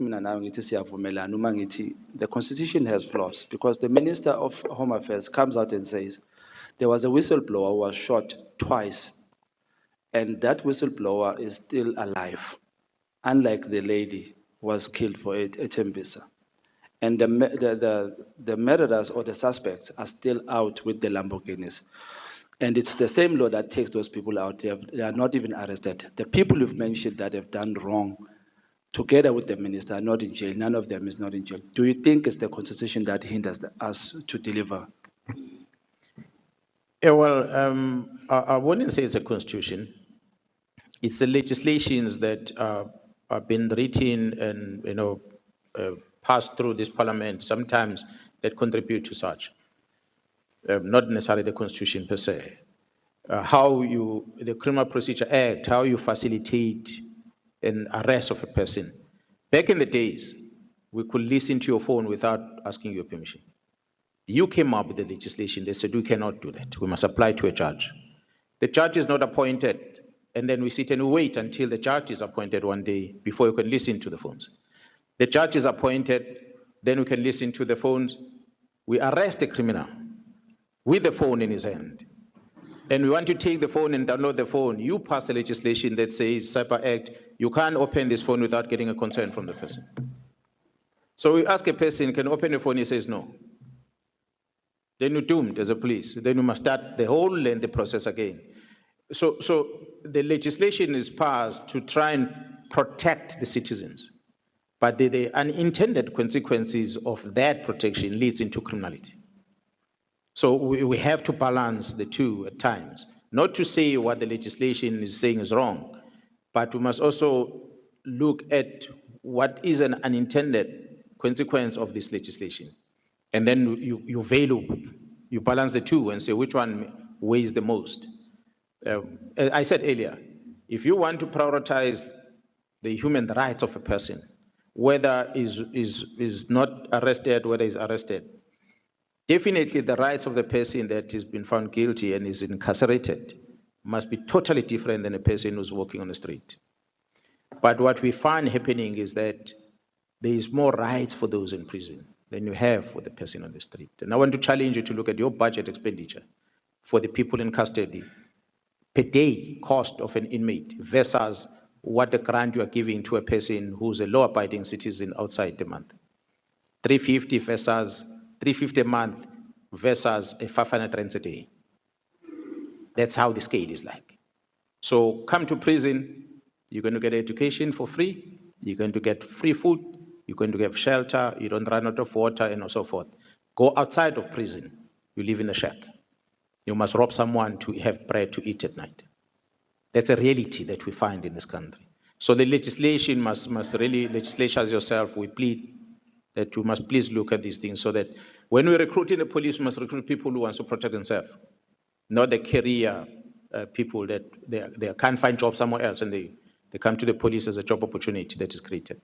mina nawe ngithi siyavumelana uma ngithi the constitution has flaws because the Minister of Home Affairs comes out and says there was a whistleblower who was shot twice and that whistleblower is still alive, unlike the lady who was killed for it at Tembisa. And the murderers or the suspects are still out with the Lamborghinis. And it's the same law that takes those people out. They are not even arrested. The people you've mentioned that have done wrong, together with the minister, are not in jail. None of them is not in jail. Do you think it's the constitution that hinders us to deliver? Yeah, well, I wouldn't say it's a constitution. It's the legislations that have been written and passed through this parliament, sometimes that contribute to such. Not necessarily the constitution per se. The Criminal Procedure Act, how you facilitate an arrest of a person. Back in the days, we could listen to your phone without asking your permission. You came up with the legislation, they said we cannot do that. We must apply to a judge. The judge is not appointed, and then we sit and we wait until the judge is appointed one day before you can listen to the phones. The judge is appointed, then we can listen to the phones. We arrest a criminal with the phone in his hand. And we want to take the phone and download the phone. You pass a legislation that says, Cyber Act, you can't open this phone without getting a consent from the person. So we ask a person, can you open the phone? He says no. Then you're doomed as a police. Then you must start the whole lengthy process again. So the legislation is passed to try and protect the citizens. But the unintended consequences of that protection leads into criminality. So we have to balance the two at times. Not to say what the legislation is saying is wrong, but we must also look at what is an unintended consequence of this legislation. And then you balance the two and say which one weighs the most. I said earlier, if you want to prioritize the human rights of a person, whether is not arrested, whether is arrested, definitely the rights of the person that has been found guilty and is incarcerated must be totally different than a person who's walking on the street. But what we find happening is that there is more rights for those in prison than you have for the person on the street. And I want to challenge you to look at your budget expenditure for the people in custody per day cost of an inmate versus what the grant you are giving to a person who's a law-abiding citizen outside the month. 350 versus 350 a month versus a 500 rands a day. That's how the scale is like. So come to prison, you're going to get education for free, you're going to get free food, you're going to get shelter, you don't run out of water, and so forth. Go outside of prison, you live in a shack. You must rob someone to have bread to eat at night. That's a reality that we find in this country. So the legislation must really, legislators yourself, we plead that you must please look at these things so that when we recruit in the police, we must recruit people who want to protect themselves, not the career people that they can't find jobs somewhere else and they come to the police as a job opportunity that is created.